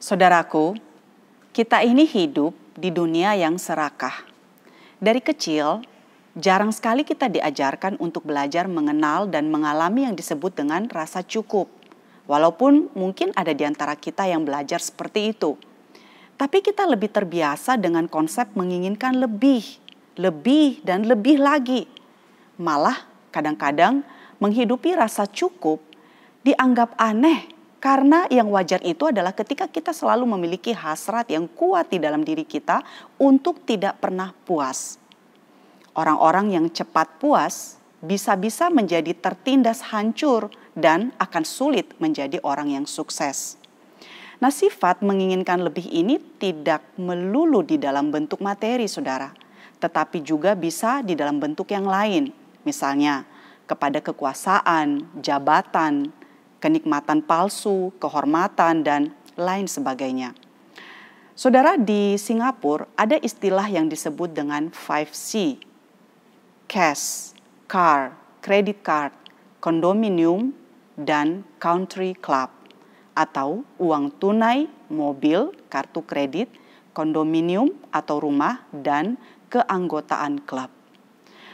Saudaraku, kita ini hidup di dunia yang serakah. Dari kecil, jarang sekali kita diajarkan untuk belajar mengenal dan mengalami yang disebut dengan rasa cukup. Walaupun mungkin ada di antara kita yang belajar seperti itu. Tapi kita lebih terbiasa dengan konsep menginginkan lebih dan lebih lagi. Malah kadang-kadang menghidupi rasa cukup dianggap aneh. Karena yang wajar itu adalah ketika kita selalu memiliki hasrat yang kuat di dalam diri kita untuk tidak pernah puas. Orang-orang yang cepat puas bisa-bisa menjadi tertindas hancur dan akan sulit menjadi orang yang sukses. Nah, sifat menginginkan lebih ini tidak melulu di dalam bentuk materi, saudara. Tetapi juga bisa di dalam bentuk yang lain. Misalnya kepada kekuasaan, jabatan, kenikmatan palsu, kehormatan, dan lain sebagainya. Saudara, di Singapura ada istilah yang disebut dengan 5C. Cash, car, credit card, kondominium, dan country club. Atau uang tunai, mobil, kartu kredit, kondominium atau rumah, dan keanggotaan klub.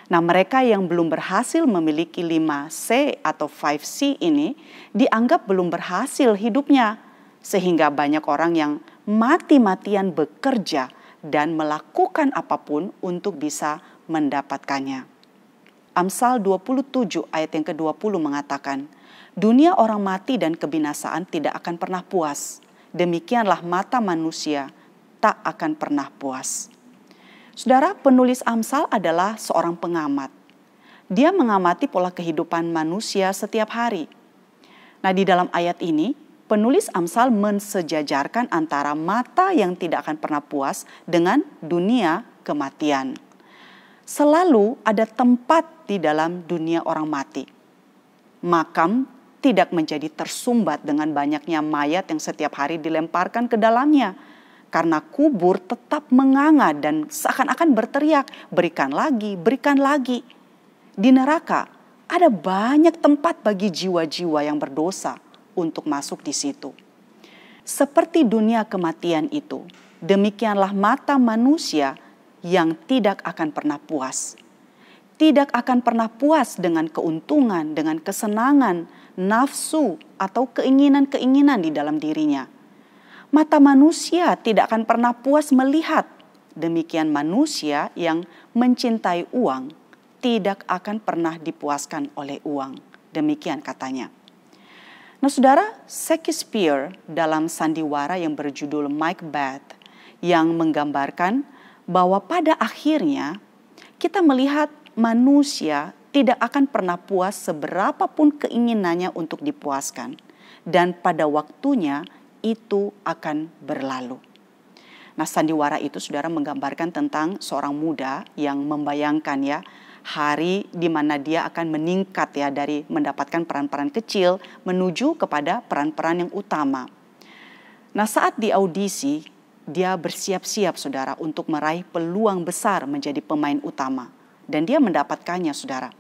Nah, mereka yang belum berhasil memiliki 5C atau 5C ini dianggap belum berhasil hidupnya. Sehingga banyak orang yang mati-matian bekerja dan melakukan apapun untuk bisa mendapatkannya. Amsal 27 ayat yang ke-20 mengatakan, dunia orang mati dan kebinasaan tidak akan pernah puas. Demikianlah mata manusia tak akan pernah puas. Saudara, penulis Amsal adalah seorang pengamat. Dia mengamati pola kehidupan manusia setiap hari. Nah, di dalam ayat ini, penulis Amsal mensejajarkan antara mata yang tidak akan pernah puas dengan dunia kematian. Selalu ada tempat di dalam dunia orang mati. Makam tidak menjadi tersumbat dengan banyaknya mayat yang setiap hari dilemparkan ke dalamnya. Karena kubur tetap menganga dan seakan-akan berteriak, berikan lagi, berikan lagi. Di neraka ada banyak tempat bagi jiwa-jiwa yang berdosa untuk masuk di situ. Seperti dunia kematian itu, demikianlah mata manusia yang tidak akan pernah puas. Tidak akan pernah puas dengan keuntungan, dengan kesenangan, nafsu, atau keinginan-keinginan di dalam dirinya. Mata manusia tidak akan pernah puas melihat. Demikian manusia yang mencintai uang tidak akan pernah dipuaskan oleh uang. Demikian katanya. Nah, saudara, Shakespeare dalam sandiwara yang berjudul Macbeth yang menggambarkan bahwa pada akhirnya kita melihat manusia tidak akan pernah puas seberapapun keinginannya untuk dipuaskan. Dan pada waktunya itu akan berlalu. Nah, sandiwara itu saudara menggambarkan tentang seorang muda yang membayangkan ya hari di mana dia akan meningkat ya dari mendapatkan peran-peran kecil menuju kepada peran-peran yang utama. Nah, saat di audisi dia bersiap-siap saudara untuk meraih peluang besar menjadi pemain utama dan dia mendapatkannya saudara.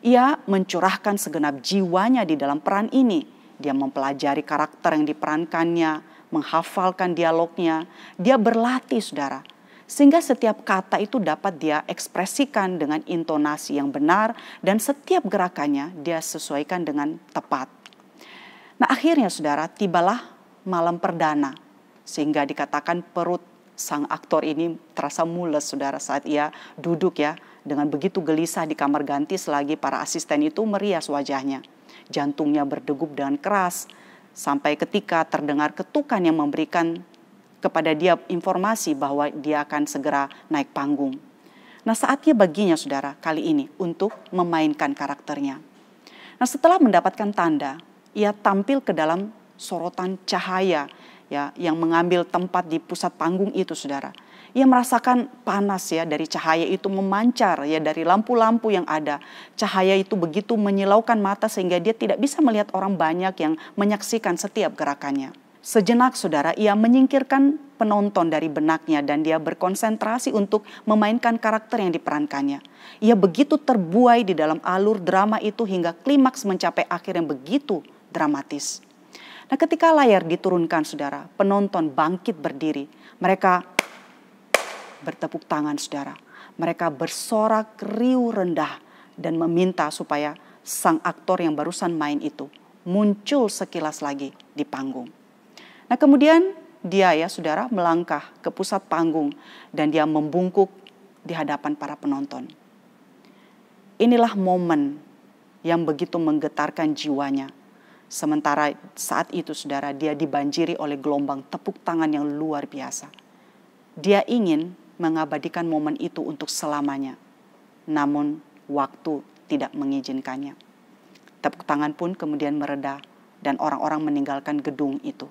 Ia mencurahkan segenap jiwanya di dalam peran ini. Dia mempelajari karakter yang diperankannya, menghafalkan dialognya. Dia berlatih saudara. Sehingga setiap kata itu dapat dia ekspresikan dengan intonasi yang benar. Dan setiap gerakannya dia sesuaikan dengan tepat. Nah, akhirnya saudara, tibalah malam perdana. Sehingga dikatakan perut sang aktor ini terasa mules saudara saat ia duduk ya. Dengan begitu gelisah di kamar ganti selagi para asisten itu merias wajahnya. Jantungnya berdegup dengan keras sampai ketika terdengar ketukan yang memberikan kepada dia informasi bahwa dia akan segera naik panggung. Nah, saatnya baginya saudara kali ini untuk memainkan karakternya. Nah, setelah mendapatkan tanda, ia tampil ke dalam sorotan cahaya ya yang mengambil tempat di pusat panggung itu saudara. Ia merasakan panas ya dari cahaya itu memancar ya dari lampu-lampu yang ada. Cahaya itu begitu menyilaukan mata sehingga dia tidak bisa melihat orang banyak yang menyaksikan setiap gerakannya. Sejenak saudara, ia menyingkirkan penonton dari benaknya dan dia berkonsentrasi untuk memainkan karakter yang diperankannya. Ia begitu terbuai di dalam alur drama itu hingga klimaks mencapai akhir yang begitu dramatis. Nah, ketika layar diturunkan, saudara, penonton bangkit berdiri. Mereka bertepuk tangan, saudara. Mereka bersorak riuh rendah dan meminta supaya sang aktor yang barusan main itu muncul sekilas lagi di panggung. Nah, kemudian dia, ya saudara, melangkah ke pusat panggung dan dia membungkuk di hadapan para penonton. Inilah momen yang begitu menggetarkan jiwanya. Sementara saat itu, saudara, dia dibanjiri oleh gelombang tepuk tangan yang luar biasa. Dia ingin mengabadikan momen itu untuk selamanya. Namun waktu tidak mengizinkannya. Tepuk tangan pun kemudian mereda dan orang-orang meninggalkan gedung itu.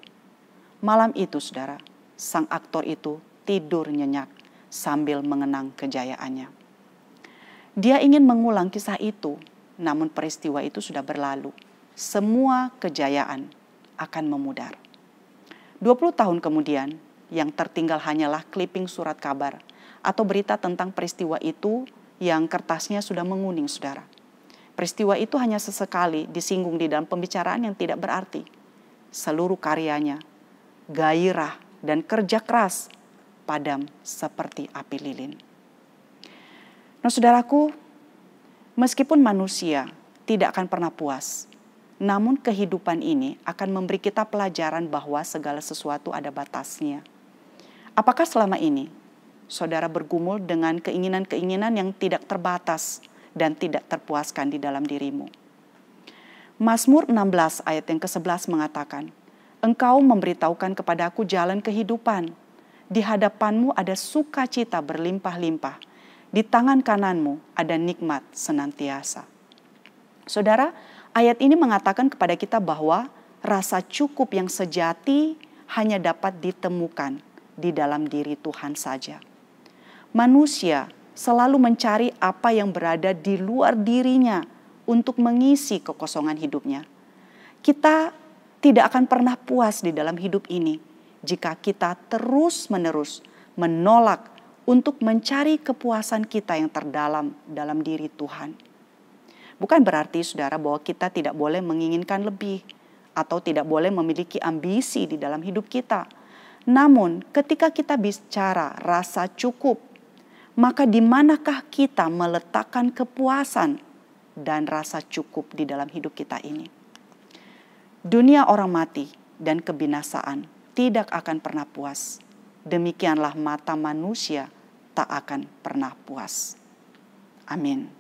Malam itu, saudara, sang aktor itu tidur nyenyak sambil mengenang kejayaannya. Dia ingin mengulang kisah itu, namun peristiwa itu sudah berlalu. Semua kejayaan akan memudar. 20 tahun kemudian, yang tertinggal hanyalah clipping surat kabar atau berita tentang peristiwa itu yang kertasnya sudah menguning, saudara. Peristiwa itu hanya sesekali disinggung di dalam pembicaraan yang tidak berarti. Seluruh karyanya, gairah dan kerja keras padam seperti api lilin. Nah, saudaraku, meskipun manusia tidak akan pernah puas, namun kehidupan ini akan memberi kita pelajaran bahwa segala sesuatu ada batasnya. Apakah selama ini saudara bergumul dengan keinginan-keinginan yang tidak terbatas dan tidak terpuaskan di dalam dirimu? Mazmur 16 ayat yang ke-11 mengatakan, Engkau memberitahukan kepadaku jalan kehidupan. Di hadapanmu ada sukacita berlimpah-limpah. Di tangan kananmu ada nikmat senantiasa. Saudara, ayat ini mengatakan kepada kita bahwa rasa cukup yang sejati hanya dapat ditemukan di dalam diri Tuhan saja. Manusia selalu mencari apa yang berada di luar dirinya untuk mengisi kekosongan hidupnya. Kita tidak akan pernah puas di dalam hidup ini jika kita terus-menerus menolak untuk mencari kepuasan kita yang terdalam dalam diri Tuhan. Bukan berarti, saudara, bahwa kita tidak boleh menginginkan lebih atau tidak boleh memiliki ambisi di dalam hidup kita. Namun, ketika kita bicara rasa cukup, maka di manakah kita meletakkan kepuasan dan rasa cukup di dalam hidup kita ini? Dunia orang mati dan kebinasaan tidak akan pernah puas. Demikianlah mata manusia tak akan pernah puas. Amin.